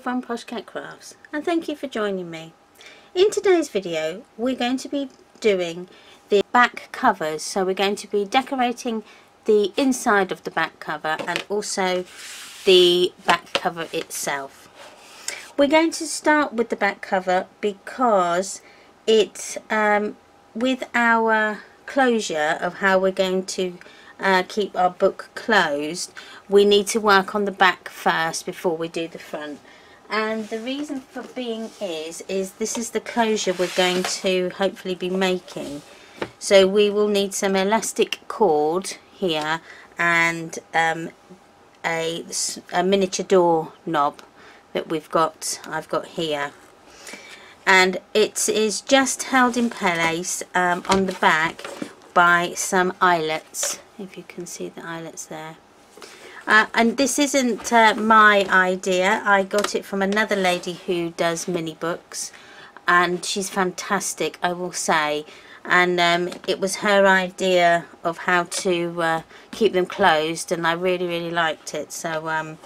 from Posh Cat Crafts, and thank you for joining me. In today's video we're going to be doing the back covers, so we're going to be decorating the inside of the back cover and also the back cover itself. We're going to start with the back cover because it's with our closure of how we're going to keep our book closed, we need to work on the back first before we do the front. And the reason for being is this is the closure we're going to hopefully be making. So we will need some elastic cord here and a miniature door knob that I've got here. And it is just held in place on the back by some eyelets, if you can see the eyelets there. And this isn't my idea. I got it from another lady who does mini books, and she's fantastic, I will say. And it was her idea of how to keep them closed, and I really liked it. So I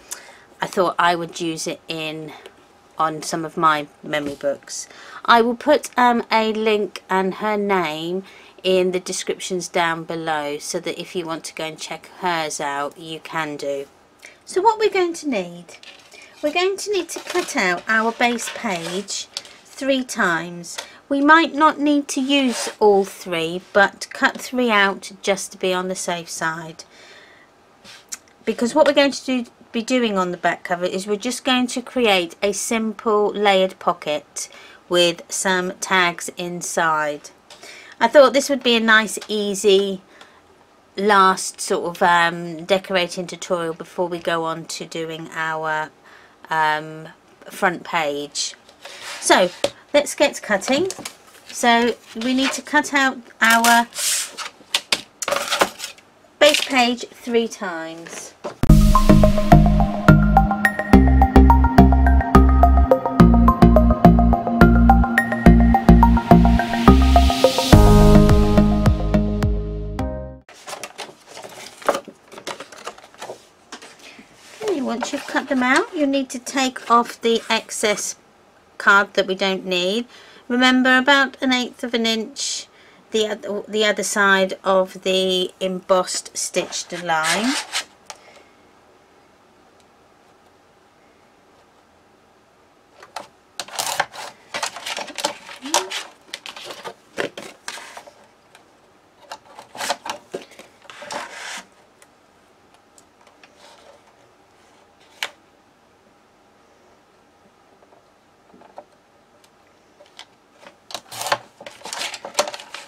thought I would use it on some of my memory books. I will put a link and her name in the descriptions down below, so that if you want to go and check hers out, you can do. So what we're going to need to cut out our base page 3 times. We might not need to use all 3, but cut 3 out just to be on the safe side, because what we're going to be doing on the back cover is we're just going to create a simple layered pocket with some tags inside. I thought this would be a nice easy last sort of decorating tutorial before we go on to doing our front page. So let's get cutting. So we need to cut out our base page 3 times. Once you've cut them out, you need to take off the excess card that we don't need. Remember, about 1/8 of an inch the other side of the embossed stitched line.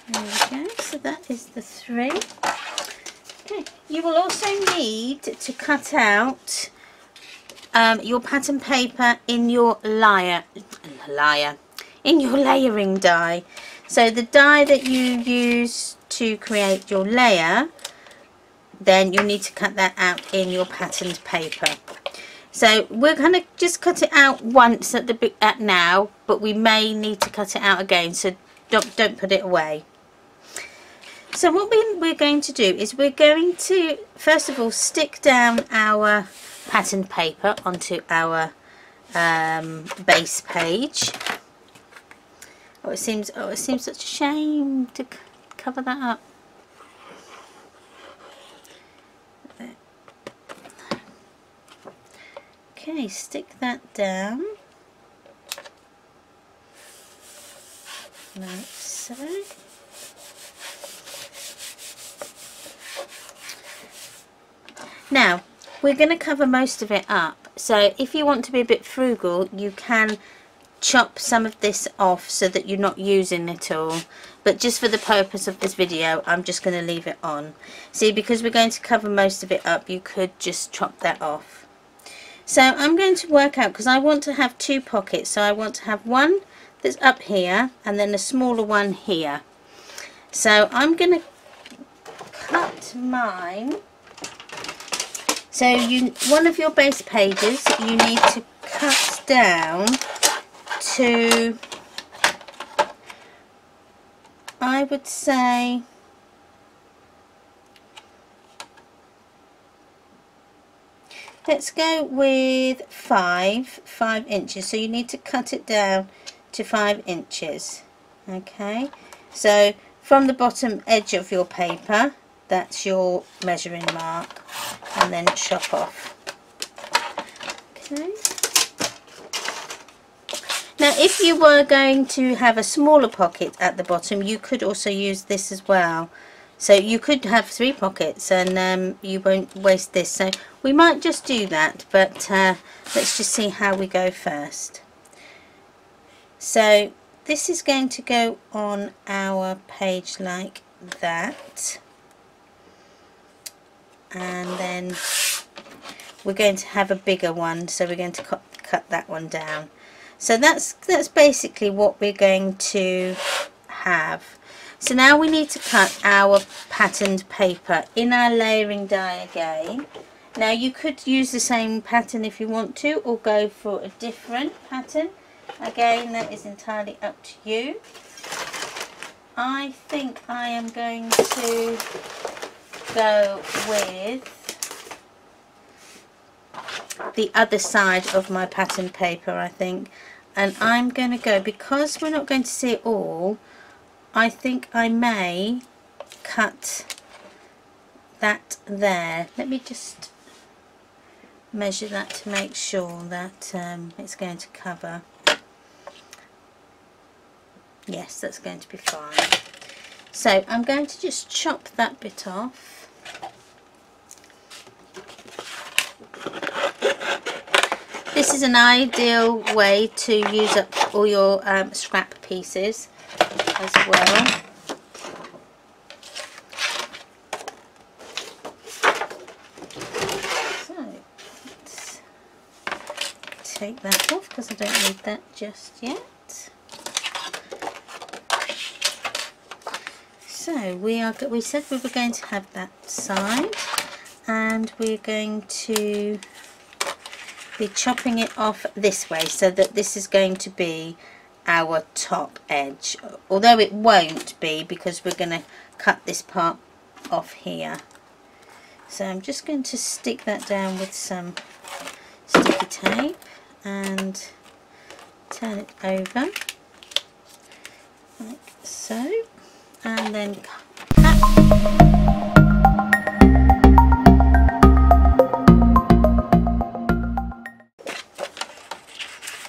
There we go, so that is the 3. Okay, you will also need to cut out your pattern paper in your in your layering die. So the die that you use to create your layer, then you'll need to cut that out in your patterned paper. So we're going to just cut it out once at now, but we may need to cut it out again, so don't put it away. So what we're going to do is we're going to first of all stick down our patterned paper onto our base page. It seems such a shame to cover that up. Okay, stick that down like so. Now we're going to cover most of it up, so if you want to be a bit frugal, you can chop some of this off so that you're not using it all, but just for the purpose of this video I'm just going to leave it on. See, because we're going to cover most of it up, you could just chop that off. So I'm going to work out, because I want to have 2 pockets, so I want to have one that's up here and then a smaller one here. So I'm going to cut mine. So one of your base pages you need to cut down to, I would say, let's go with 5 inches. So you need to cut it down to 5 inches. Okay, so from the bottom edge of your paper, that's your measuring mark, and then chop off. Okay. Now if you were going to have a smaller pocket at the bottom, you could also use this as well. So you could have 3 pockets, and you won't waste this. So we might just do that, but let's just see how we go first. So this is going to go on our page like that, and then we're going to have a bigger one, so we're going to cut that one down. So that's basically what we're going to have. So now we need to cut our patterned paper in our layering die again. Now you could use the same pattern if you want to, or go for a different pattern. Again, that is entirely up to you. I think I am going to go with the other side of my pattern paper, I think. And I'm going to go, because we're not going to see it all, I think I may cut that there. Let me just measure that to make sure that it's going to cover. Yes, that's going to be fine. So I'm going to just chop that bit off. This is an ideal way to use up all your scrap pieces as well. So let's take that off because I don't need that just yet. So we said we were going to have that side, and we're going to be chopping it off this way, so that this is going to be our top edge, although it won't be because we're going to cut this part off here. So I'm just going to stick that down with some sticky tape and turn it over like so, and then cut.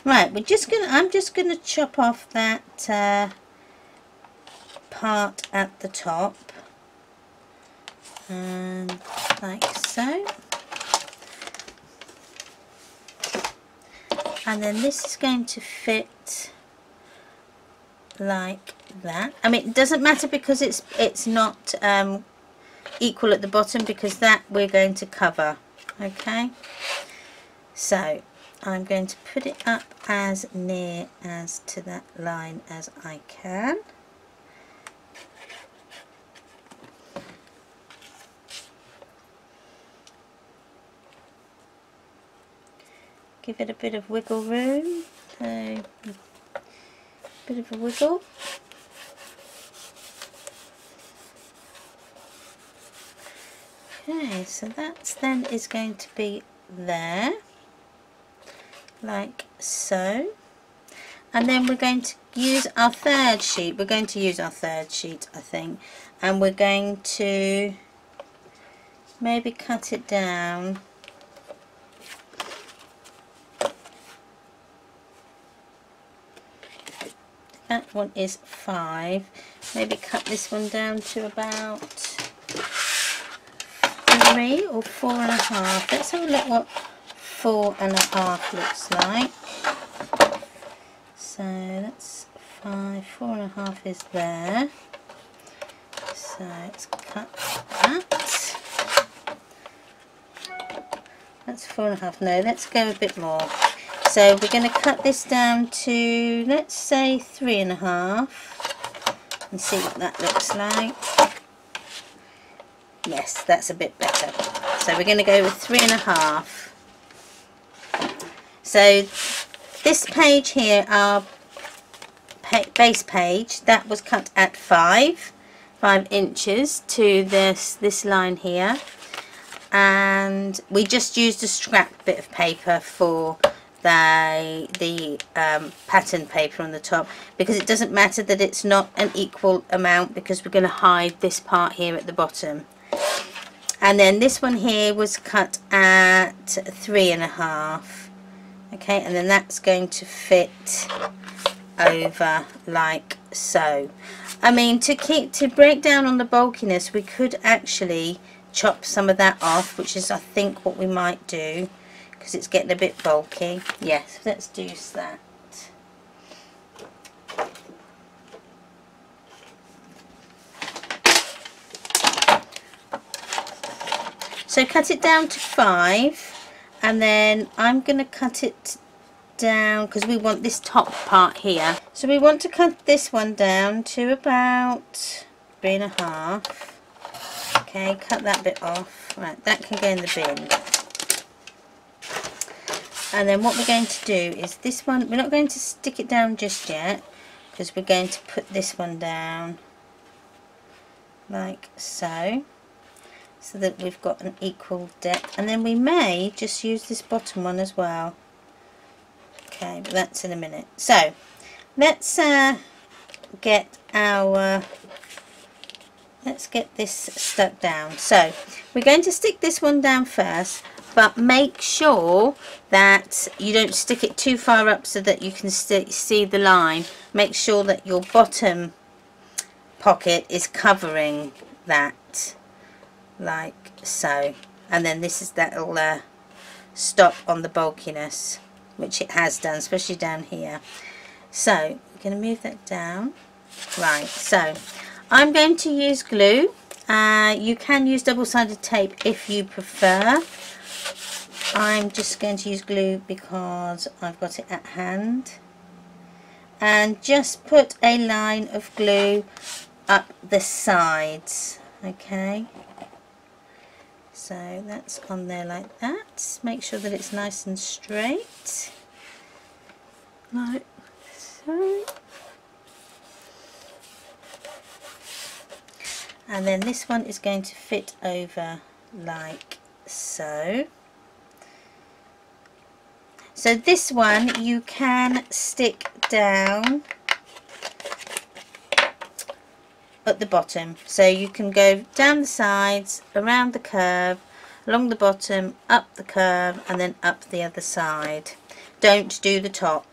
Right, I'm just gonna chop off that part at the top, and like so, and then this is going to fit like that. I mean, it doesn't matter because it's not equal at the bottom, because that we're going to cover. Okay, so I'm going to put it up as near as to that line as I can. Give it a bit of wiggle room, a bit of a wiggle. Okay, so that's then is going to be there, like so, and then we're going to use our third sheet. We're going to use our third sheet, I think, and we're going to maybe cut it down that one is 5. Maybe cut this one down to about 3 or 4.5. Let's have a look what 4.5 looks like. So that's 5, 4.5 is there. So let's cut that. That's 4.5. No, let's go a bit more. So we're going to cut this down to, let's say, 3.5, and see what that looks like. Yes, that's a bit better. So we're going to go with 3.5. So this page here, our base page, that was cut at 5 inches to this line here, and we just used a scrap bit of paper for the pattern paper on the top, because it doesn't matter that it's not an equal amount, because we're going to hide this part here at the bottom. And then this one here was cut at 3.5. Okay, and then that's going to fit over like so. I mean, to break down on the bulkiness, we could actually chop some of that off, which is I think what we might do, because it's getting a bit bulky. Yes, let's do that. So cut it down to 5, and then I'm going to cut it down because we want this top part here. So we want to cut this one down to about 3.5. Okay, cut that bit off. Right, that can go in the bin. And then what we're going to do is this one, we're not going to stick it down just yet, because we're going to put this one down like so, so that we've got an equal depth. And then we may just use this bottom one as well. Okay, but that's in a minute. So let's get this stuck down. So we're going to stick this one down first, but make sure that you don't stick it too far up so that you can see the line. Make sure that your bottom pocket is covering that like so, and then this is that'll stop on the bulkiness, which it has done, especially down here. So we're going to move that down. Right, so I'm going to use glue. You can use double-sided tape if you prefer. I'm just going to use glue because I've got it at hand. And just put a line of glue up the sides. Okay. So that's on there like that. Make sure that it's nice and straight. Like so. And then this one is going to fit over like so. So this one you can stick down at the bottom. So you can go down the sides, around the curve, along the bottom, up the curve, and then up the other side. Don't do the top.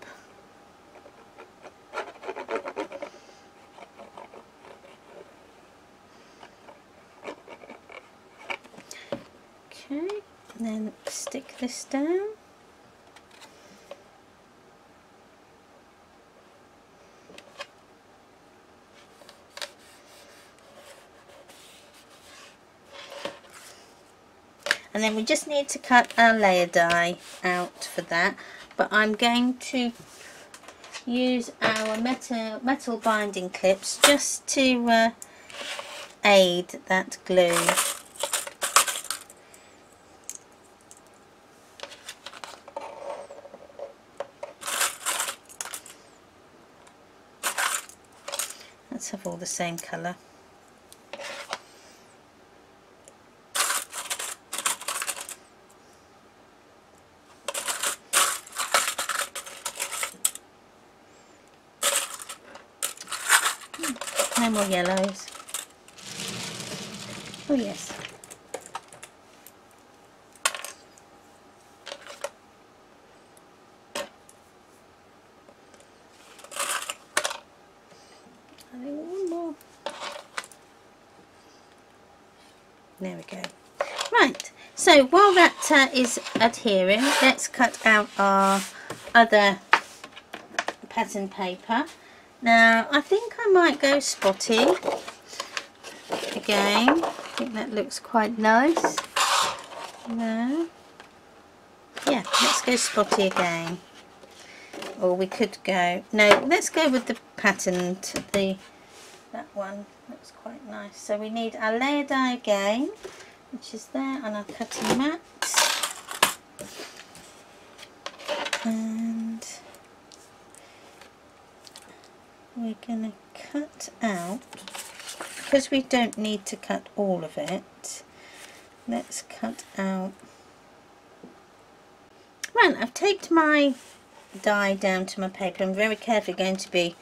Okay, and then stick this down. And then we just need to cut our layer die out for that. But I'm going to use our metal binding clips just to aid that glue. Let's have all the same colour. No more yellows. Oh yes. I think one more. There we go. Right. So while that is adhering, let's cut out our other pattern paper. Now, I think I might go spotty again. I think that looks quite nice. No. Yeah, let's go spotty again. Or we could go... No, let's go with the pattern. That one looks quite nice. So we need our layer die again, which is there, and our cutting mat. And we're going to cut out, because we don't need to cut all of it, let's cut out. Right, I've taped my die down to my paper. I'm very carefully going to be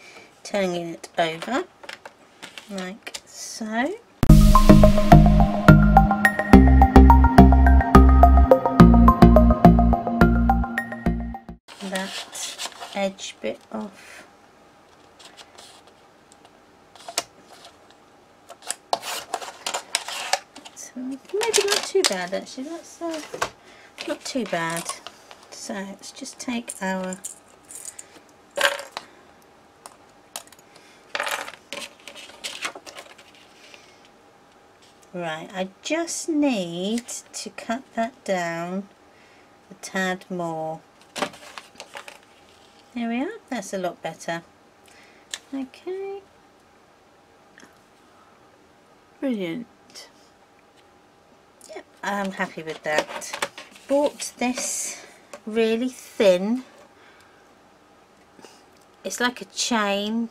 turning it over like so. That edge bit off. So maybe not too bad actually, that's not too bad. So let's just take our right, I just need to cut that down a tad more. There we are, that's a lot better. Okay, brilliant. Yep, I'm happy with that. Bought this really thin, it's like a chain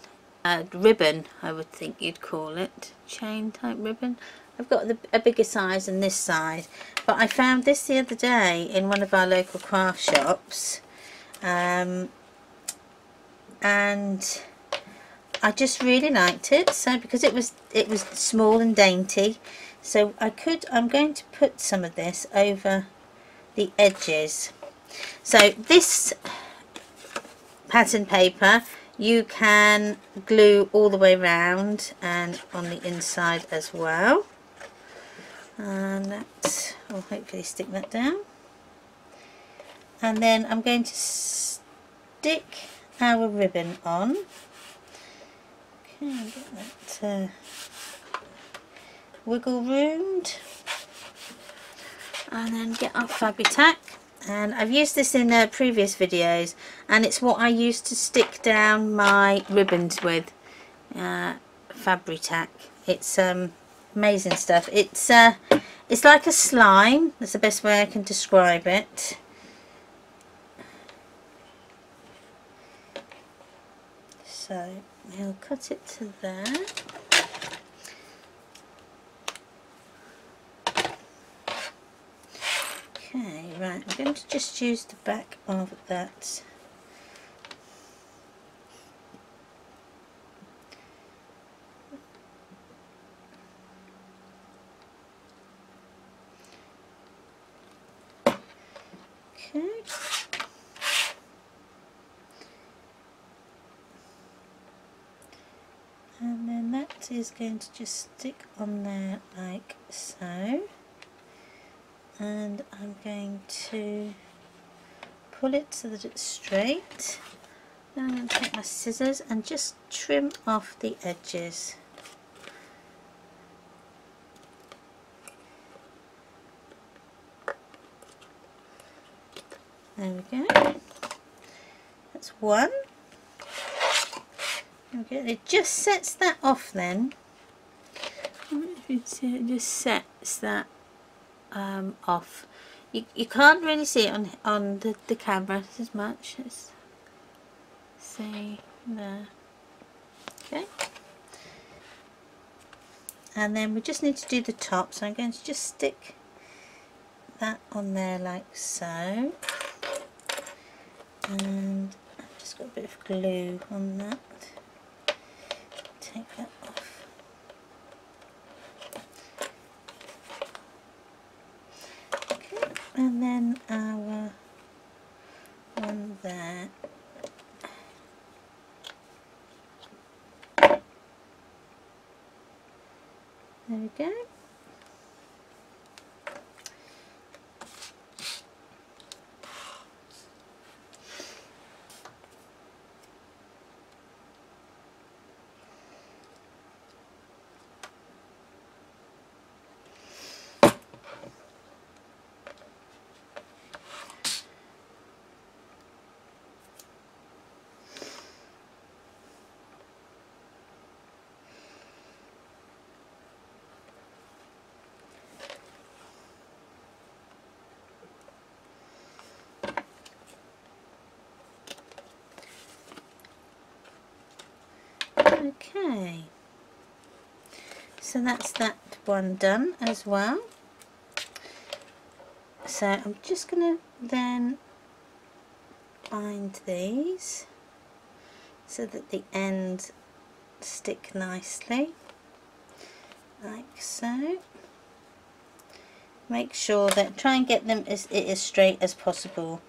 ribbon, I would think you'd call it, chain type ribbon. I've got a bigger size than this size, but I found this the other day in one of our local craft shops, and I just really liked it. So because it was small and dainty, so I'm going to put some of this over the edges. So this pattern paper you can glue all the way around and on the inside as well, and that will hopefully stick that down. And then I'm going to stick our ribbon on. Okay, get that wiggle roomed, and then get our Fabri-Tac. And I've used this in previous videos, and it's what I used to stick down my ribbons with, Fabri-Tac. It's amazing stuff. It's like a slime, that's the best way I can describe it. So we'll cut it to there. Okay, right, I'm going to just use the back of that. Okay. And then that is going to just stick on there like so. And I'm going to pull it so that it's straight. Then I'm going to take my scissors and just trim off the edges. There we go. That's one. Okay, it just sets that off then. I don't know if you can see it, just sets that off. You can't really see it on the camera as much. Let's see there. Okay. And then we just need to do the top, so I'm going to just stick that on there like so. And I've just got a bit of glue on that. Take that off. Okay, and then our one there. There we go. Okay, so that's that one done as well. So I'm just going to then bind these so that the ends stick nicely, like so. Make sure that, try and get them as straight as possible,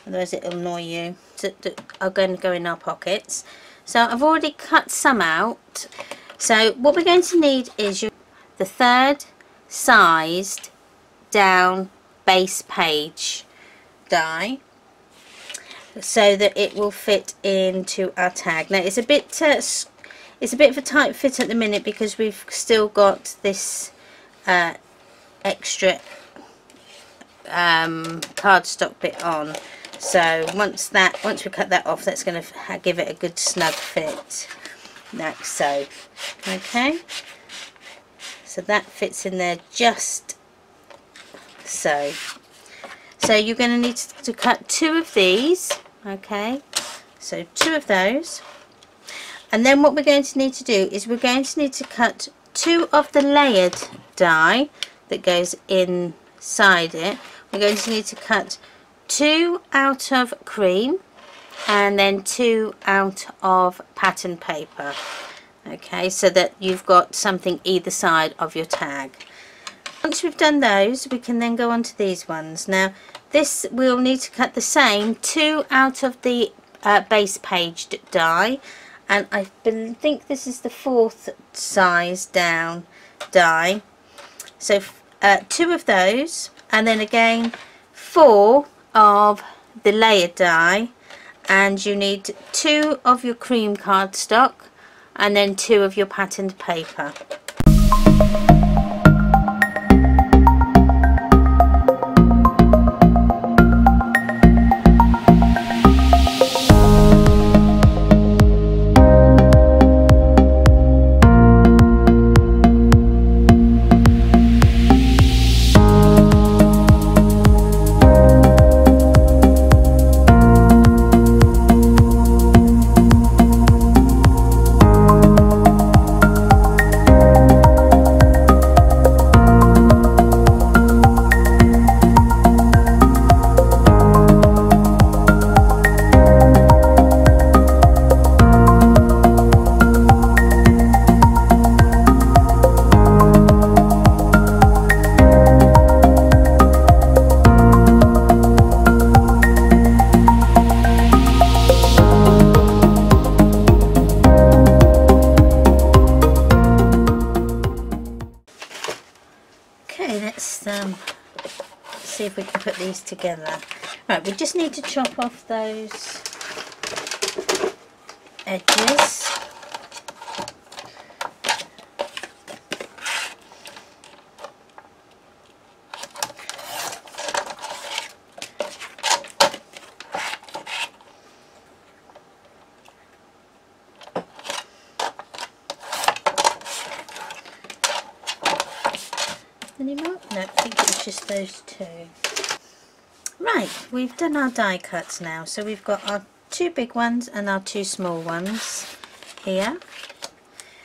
otherwise it'll annoy you. So are going to go in our pockets. So I've already cut some out. So what we're going to need is the 3rd sized down base page die, so that it will fit into our tag. Now it's a bit of a tight fit at the minute because we've still got this extra cardstock bit on. So once we cut that off, that's going to give it a good snug fit, like so. Okay, so that fits in there just so. So you're going to need to cut 2 of these. Okay, so 2 of those, and then what we're going to need to do is we're going to need to cut 2 of the layered die that goes inside it. We're going to need to cut 2 out of cream and then 2 out of pattern paper. Okay, so that you've got something either side of your tag. Once we've done those, we can then go on to these ones. Now this, we'll need to cut the same 2 out of the base page die, and I think this is the 4th size down die. So 2 of those, and then again 4 of the layered die, and you need 2 of your cream cardstock and then 2 of your patterned paper. See if we can put these together. Right, we just need to chop off those edges. Any more? No, I think it's just those 2. Right, we've done our die cuts now. So we've got our 2 big ones and our 2 small ones here.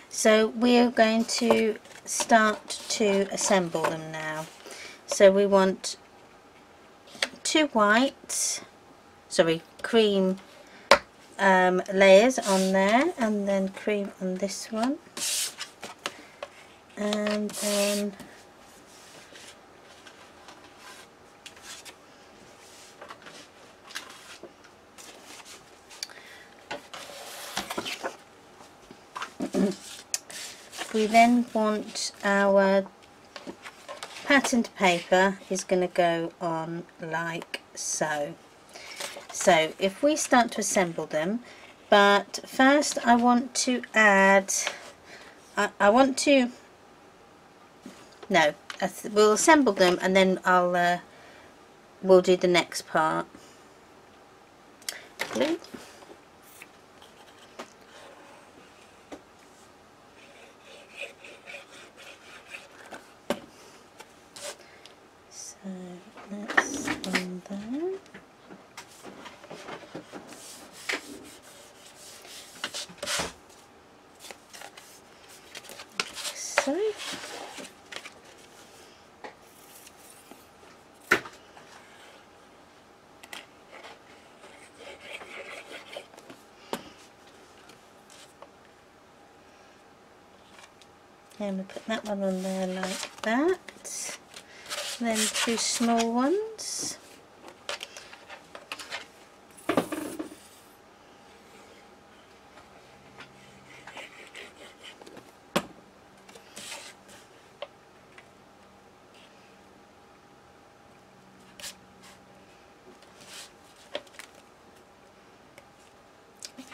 So we're going to start to assemble them now. So we want 2 cream layers on there, and then cream on this one, and then we then want our patterned paper is going to go on like so. So if we start to assemble them, but first I want to add, we'll assemble them and then we'll do the next part. Glue. So that's on there. So And we'll put that one on there like that. And then 2 small ones.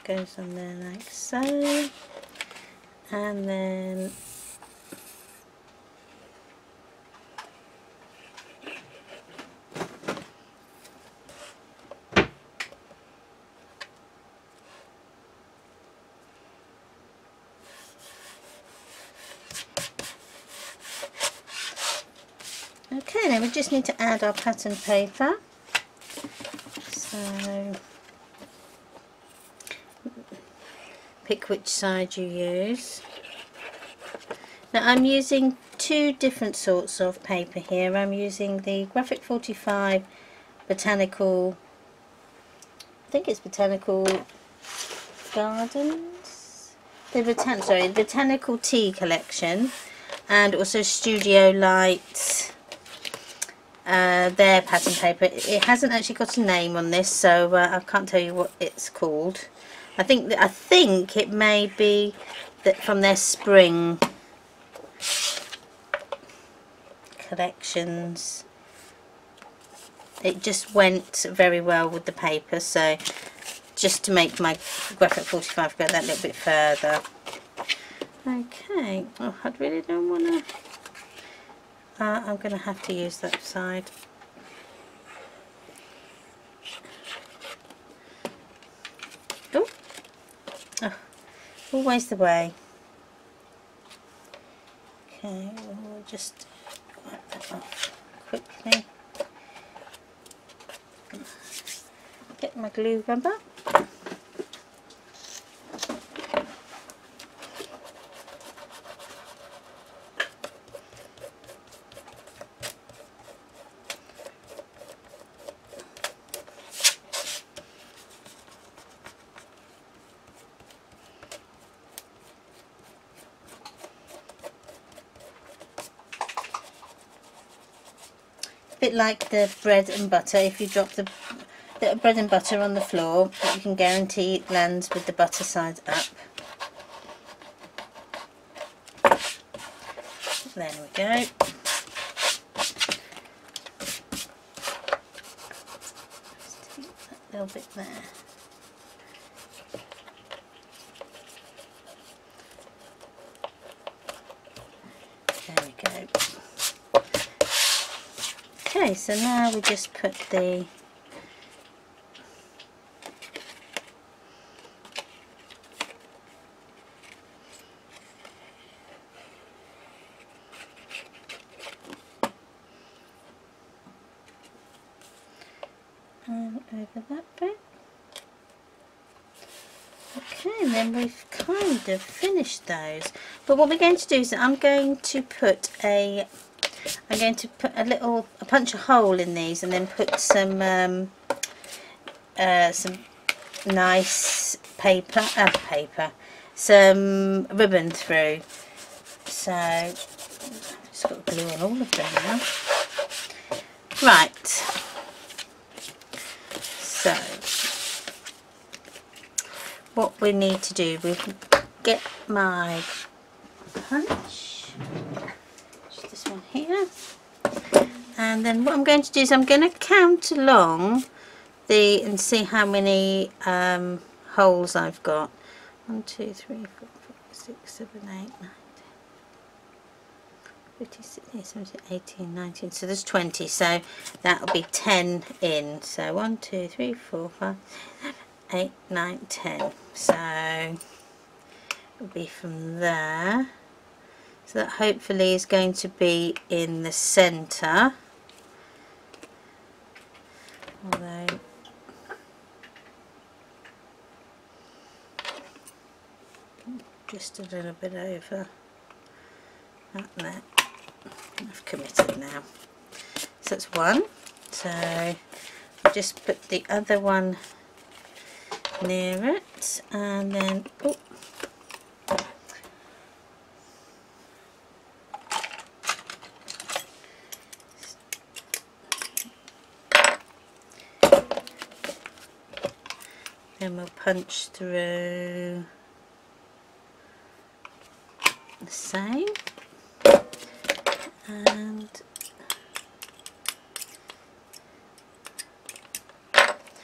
Goes on there like so, and then okay, then we just need to add our pattern paper. So pick which side you use. Now I'm using 2 different sorts of paper here. I'm using the Graphic 45 Botanical, I think it's Botanical Gardens, the Botanical Tea collection, and also Studio Light, their pattern paper. It hasn't actually got a name on this, so I can't tell you what it's called. I think it may be that from their spring collections. It just went very well with the paper, so just to make my Graphic 45 go that little bit further. Okay, oh, I really don't want to. I'm going to have to use that side. Oh, always the way. Okay, we'll just wipe that off quickly. Get my glue rubber. Bit like the bread and butter. If you drop the bread and butter on the floor, you can guarantee it lands with the butter side up. There we go. Just take that little bit there. There we go. Okay, so now we just put the over that bit. Okay, and then we've kind of finished those. But what we're going to do is I'm going to punch a hole in these, and then put some nice some ribbon through. So I've just got glue on all of them now. Right. So what we need to do, we get my punch. Just this one here. And then what I'm going to do is I'm going to count along and see how many holes I've got. 1, 2, 3, 4, 5, 6, 7, 8, 9, 10, 15, 16, 17, 18, 19. So there's 20. So that'll be 10 in. So 1, 2, 3, 4, 5, 7, 8, 9, 10. So it'll be from there. So that hopefully is going to be in the centre. Although just a little bit over that there. I've committed now. So that's one. So I'll just put the other one near it, and then Then we'll punch through the same, and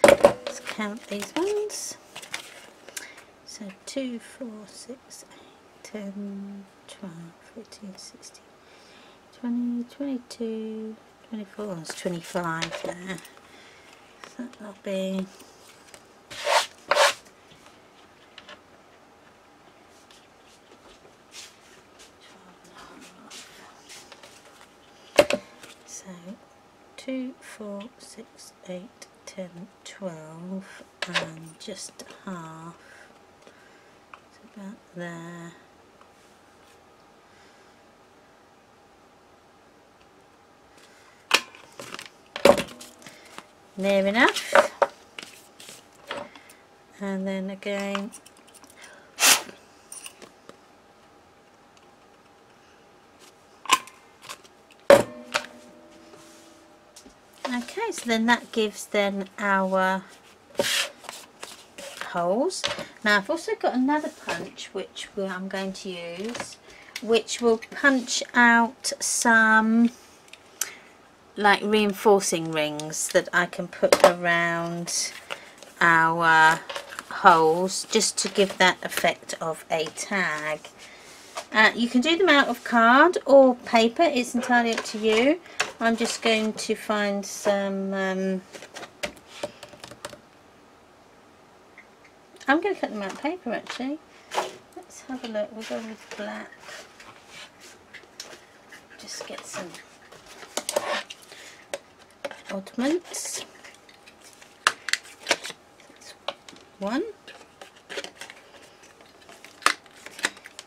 let's count these ones. So 2, 4, 6, 8, 10, 12, 14, 16, 20, 22, 24, that's 25 there. So that'll be so 2, 4, 6, 8, 10, 12, and just half. It's about there. Near enough. And then again, okay, so then that gives then our holes. Now I've also got another punch which I'm going to use, which will punch out some like reinforcing rings that I can put around our holes, just to give that effect of a tag. You can do them out of card or paper, it's entirely up to you. I'm just going to find some I'm going to cut them out of paper actually. Let's have a look. We'll go with black. Just get some oddments. That's 1,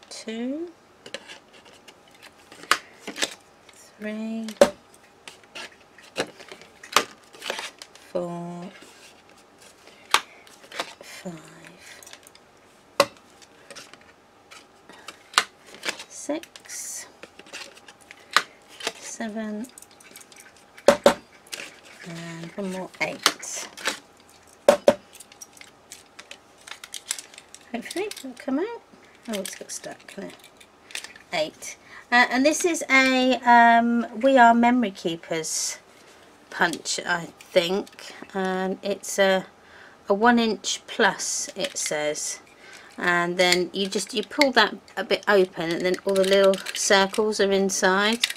2, 3, 4, 5, 6, 7, and one more 8. Hopefully it'll come out. Oh, it's got stuck there. 8. And this is a We Are Memory Keepers punch, I think, and it's a 1 inch plus, it says. And then you pull that a bit open, and then all the little circles are inside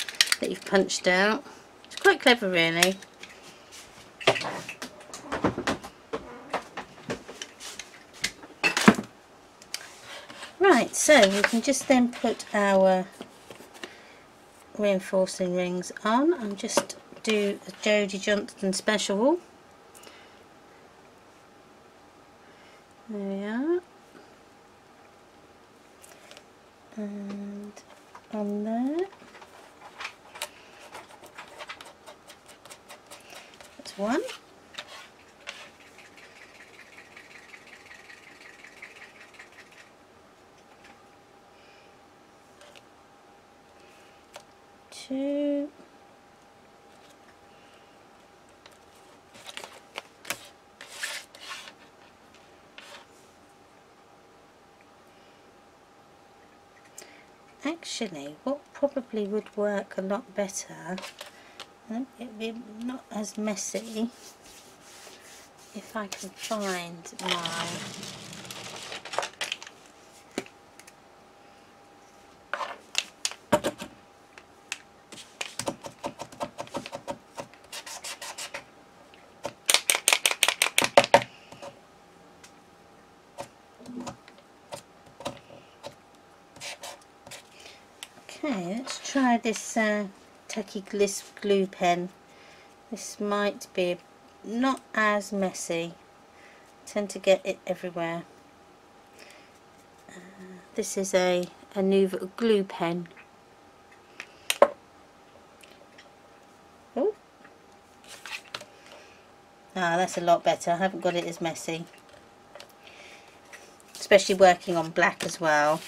that you've punched out. It's quite clever really. Right, so we can just then put our reinforcing rings on and just do a Jodie Johnston special. There we are. And on there. That's 1. 2. Actually, what probably would work a lot better, and it'd be not as messy, if I can find my Okay, let's try this tacky glue pen. This might be not as messy. I tend to get it everywhere. This is a new glue pen. Oh, that's a lot better. I haven't got it as messy. Especially working on black as well.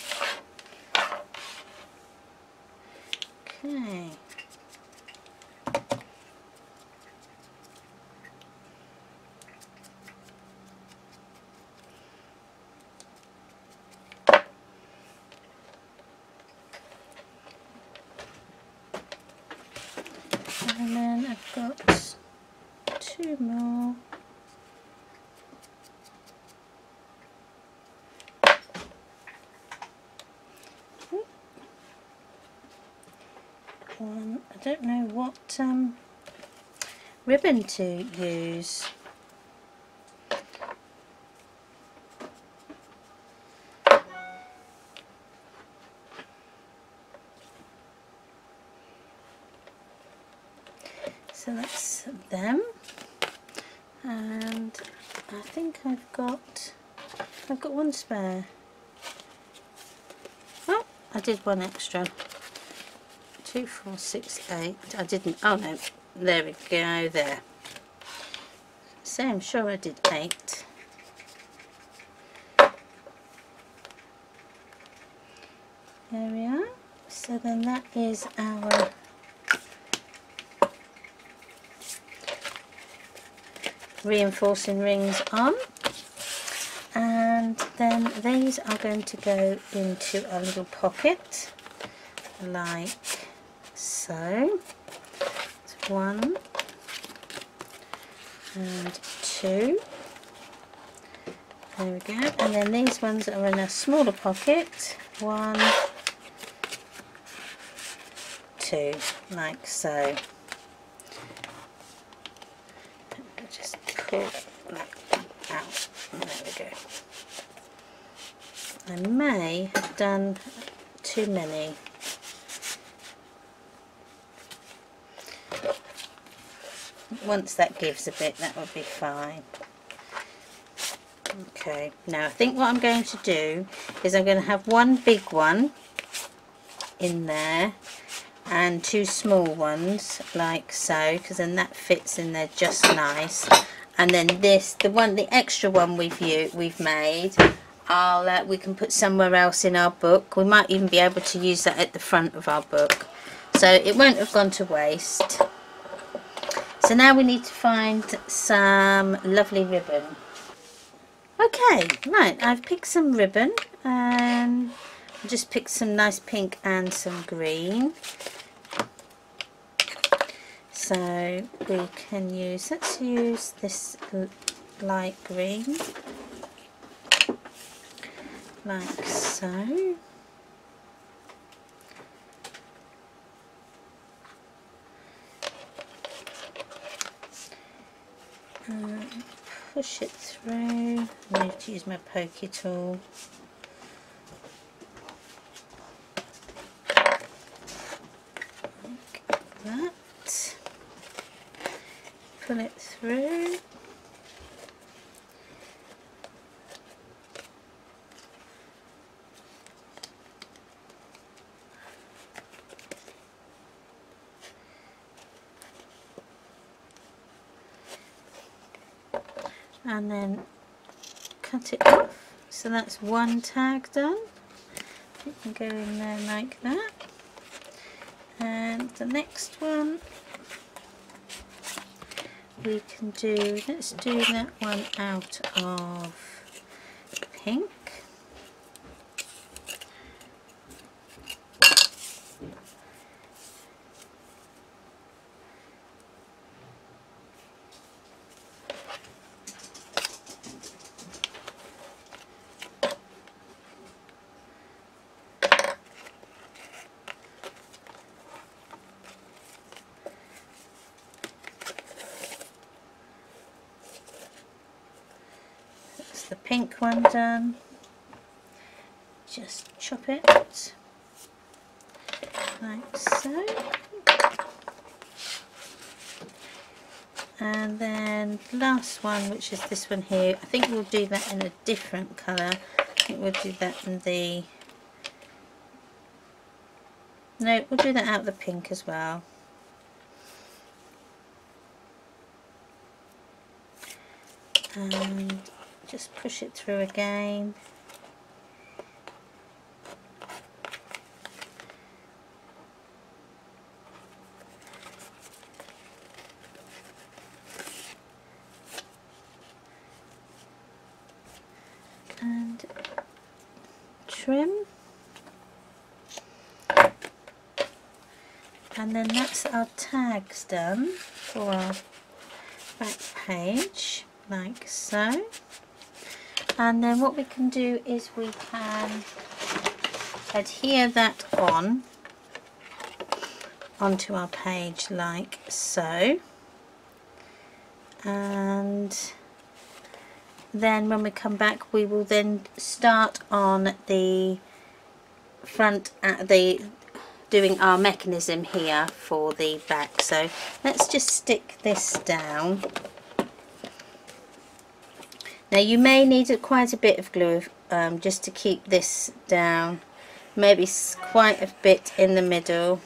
Okay. 2 more. I don't know what ribbon to use. So that's them, and I think I've got one spare. Oh, I did one extra. 2, 4, 6, 8. I didn't. Oh no, there we go. There. So I'm sure I did 8. There we are. So then that is our reinforcing rings on, and then these are going to go into a little pocket like so. It's 1 and 2. There we go. And then these ones are in a smaller pocket. 1, 2, like so. Just pull that out. There we go. I may have done too many. Once that gives a bit, that will be fine. Okay, now I think what I'm going to do is I'm going to have one big one in there and 2 small ones like so, because then that fits in there just nice. And then this, the extra one we've made, we can put somewhere else in our book. We might even be able to use that at the front of our book, so it won't have gone to waste. So now we need to find some lovely ribbon. Okay, right, I've picked some ribbon, and I just picked some nice pink and some green. So we can use, let's use this light green, like so. Push it through. I need to use my pokey tool. Like that. Pull it through. And then cut it off. So that's one tag done. You can go in there like that. And the next one we can do, let's do that one out of pink. The pink one done. Just chop it like so, and then the last one, which is this one here, I think we'll do that in a different colour. I think we'll do that in the, no, we'll do that out of the pink as well. And just push it through again. And trim. And then that's our tags done for our back page like so. And then what we can do is we can adhere that onto our page like so. And then when we come back, we will then start on the front doing our mechanism here for the back. So let's just stick this down. Now you may need quite a bit of glue just to keep this down, maybe quite a bit in the middle.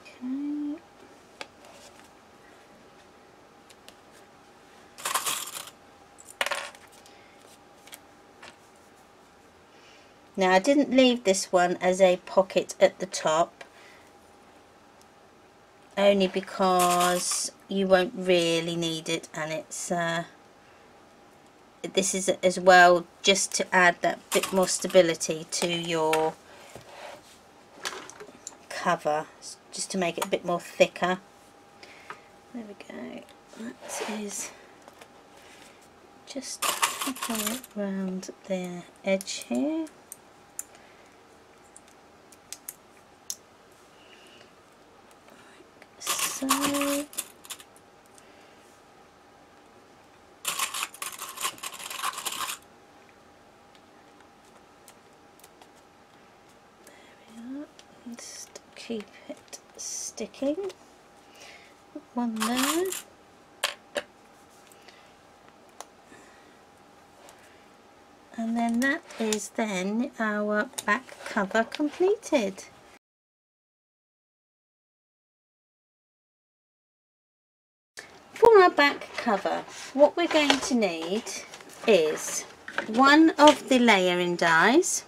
Okay. Now I didn't leave this one as a pocket at the top, only because you won't really need it, and it's this is as well just to add that bit more stability to your cover, just to make it a bit more thicker. There we go. That is just pull it round the edge here. So there we are. Just keep it sticking. Put one there. And then that is then our back cover completed. For our back cover, what we're going to need is one of the layering dies,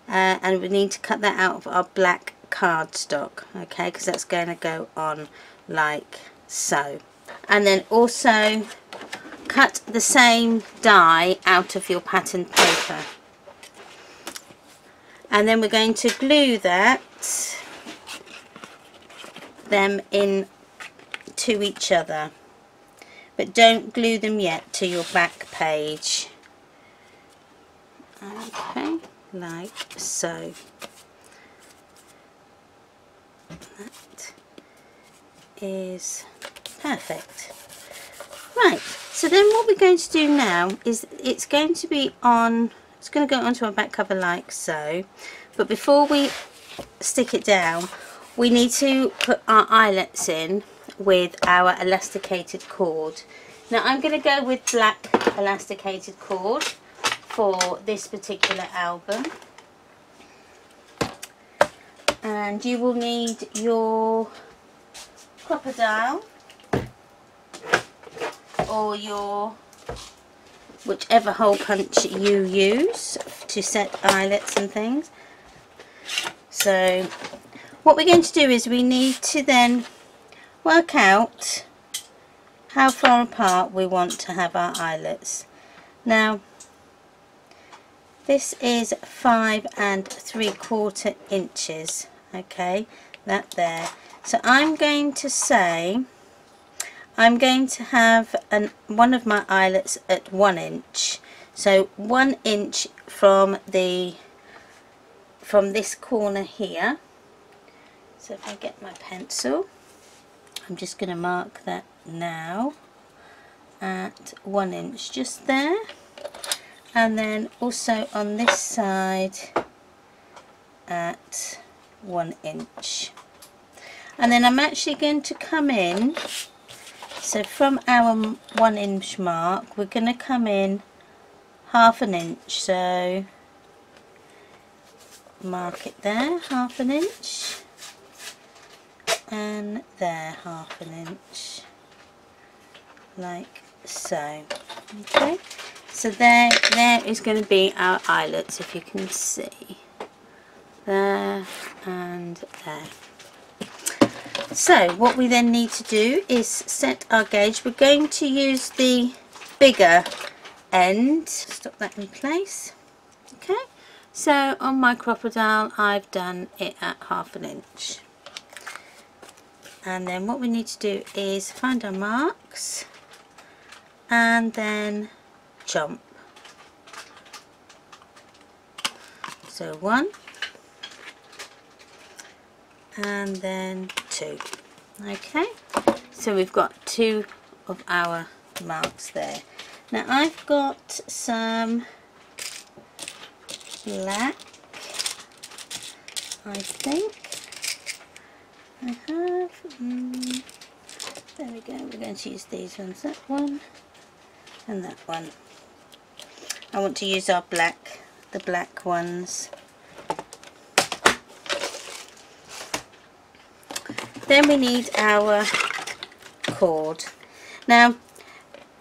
and we need to cut that out of our black cardstock, okay, because that's going to go on like so. And then also cut the same die out of your pattern paper, and then we're going to glue them in to each other, but don't glue them yet to your back page. Okay, like so. That is perfect. Right, so then what we're going to do now is it's going to go onto our back cover like so, but before we stick it down, we need to put our eyelets in with our elasticated cord. Now I'm going to go with black elasticated cord for this particular album, and you will need your crocodile or your whichever hole punch you use to set eyelets and things. So what we're going to do is we need to then work out how far apart we want to have our eyelets. Now this is 5 3/4 inches, okay, that there. So I'm going to say I'm going to have one of my eyelets at 1 inch, so 1 inch from this corner here. So if I get my pencil, I'm just going to mark that now at 1 inch, just there, and then also on this side at 1 inch. And then I'm actually going to come in, so from our 1 inch mark we're going to come in 1/2 inch, so mark it there, 1/2 inch, and there 1/2 inch, like so. Okay, so there is going to be our eyelets, if you can see, there and there. So what we then need to do is set our gauge. We're going to use the bigger end. Stop that in place. Okay, so on my crocodile I've done it at 1/2 inch, And then what we need to do is find our marks and then jump. So 1 and then 2. Okay, so we've got 2 of our marks there. Now I've got some black, I think I have. There we go, we're going to use these ones, that one and that one. I want to use our black, the black ones. Then we need our cord. Now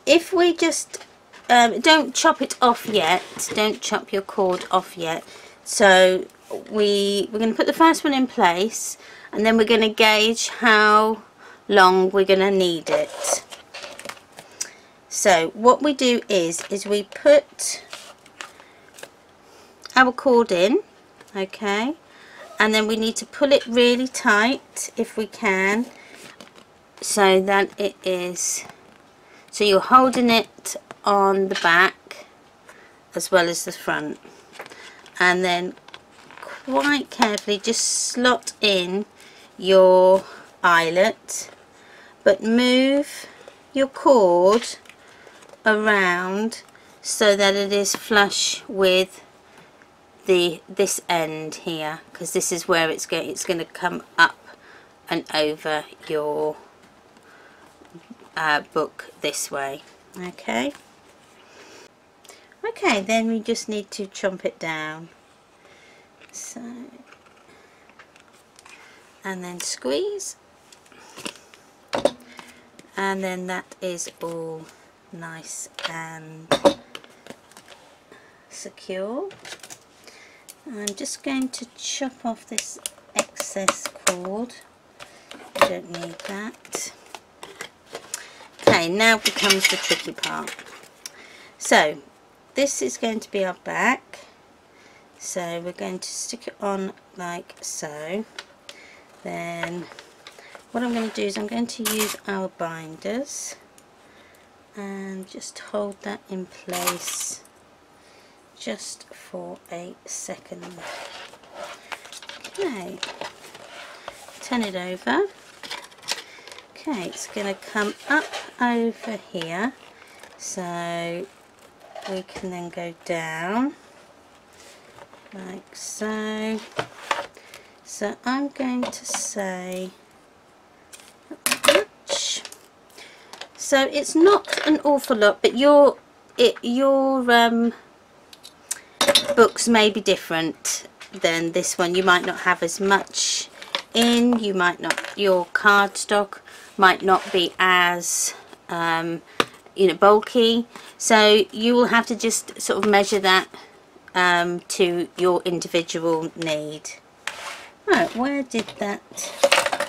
if we just don't chop it off yet, don't chop your cord off yet. So we're going to put the first one in place, and then we're going to gauge how long we're going to need it. So what we do is we put our cord in, okay, and then we need to pull it really tight if we can, so that it is, so you're holding it on the back as well as the front, and then quite carefully just slot in your eyelet, but move your cord around so that it is flush with this end here, because this is where it's going to come up and over your book this way. Okay, then we just need to chomp it down, so, and then squeeze, and then that is all nice and secure. I'm just going to chop off this excess cord, I don't need that. Okay, now becomes the tricky part. So this is going to be our back, so we're going to stick it on like so. Then what I'm going to do is I'm going to use our binders and just hold that in place just for a second. Okay, turn it over. Okay, it's going to come up over here, so we can then go down like so. So I'm going to say much. So it's not an awful lot, but your books may be different than this one. You might not have as much in, you might not, your cardstock might not be as bulky, so you will have to just sort of measure that to your individual need. Right, where did that?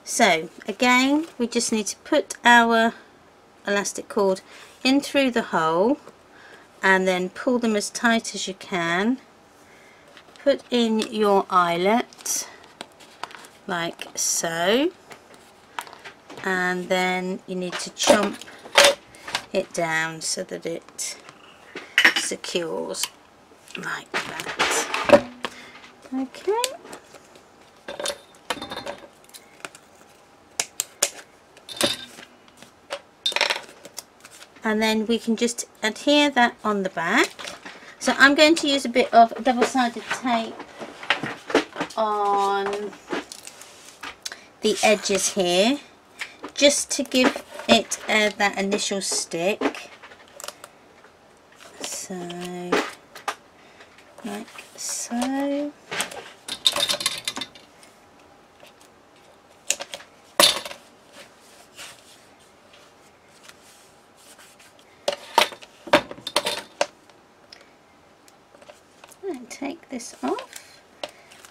So again, we just need to put our elastic cord in through the hole and then pull them as tight as you can. Put in your eyelet like so, and then you need to chomp it down so that it secures like that. Okay. And then we can just adhere that on the back. So I'm going to use a bit of double-sided tape on the edges here, just to give it that initial stick. So, like so. Take this off,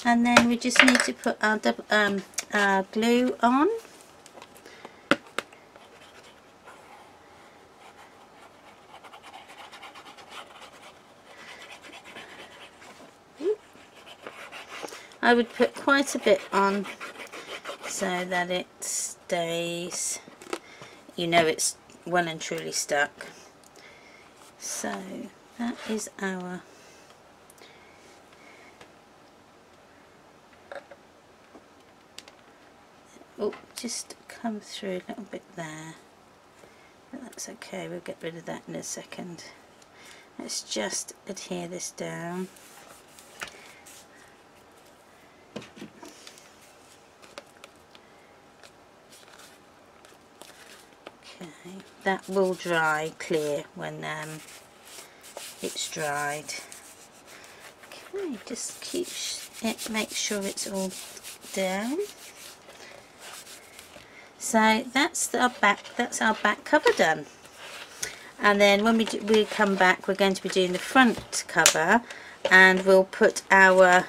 and then we just need to put our glue on. I would put quite a bit on so that it stays, you know, it's well and truly stuck. So that is our just come through a little bit there, but that's okay, we'll get rid of that in a second. Let's just adhere this down. Okay, that will dry clear when it's dried. Okay, just keep it, make sure it's all down. So that's our back cover done. And then when we come back, we're going to be doing the front cover, and we'll put our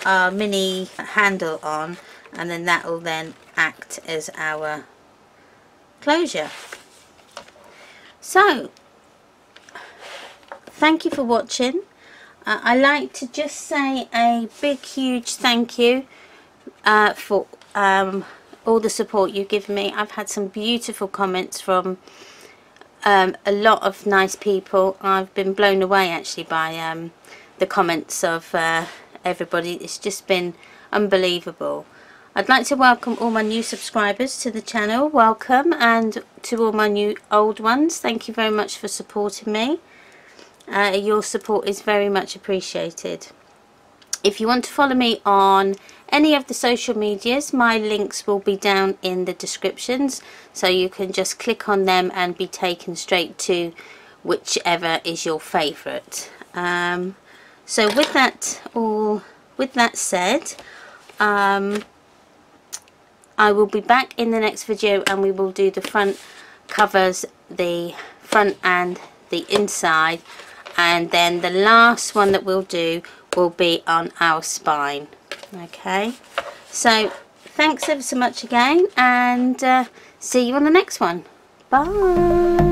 mini handle on, and then that will then act as our closure. So thank you for watching. I like to just say a big huge thank you for all the support you've given me. I've had some beautiful comments from a lot of nice people. I've been blown away actually by the comments of everybody. It's just been unbelievable. I'd like to welcome all my new subscribers to the channel. Welcome, and to all my new old ones, thank you very much for supporting me. Your support is very much appreciated. If you want to follow me on any of the social medias, my links will be down in the descriptions, so you can just click on them and be taken straight to whichever is your favourite. So with that said, I will be back in the next video, and we will do the front covers, the front and the inside, and then the last one that we'll do will be on our spine. Okay, so thanks ever so much again, and see you on the next one. Bye.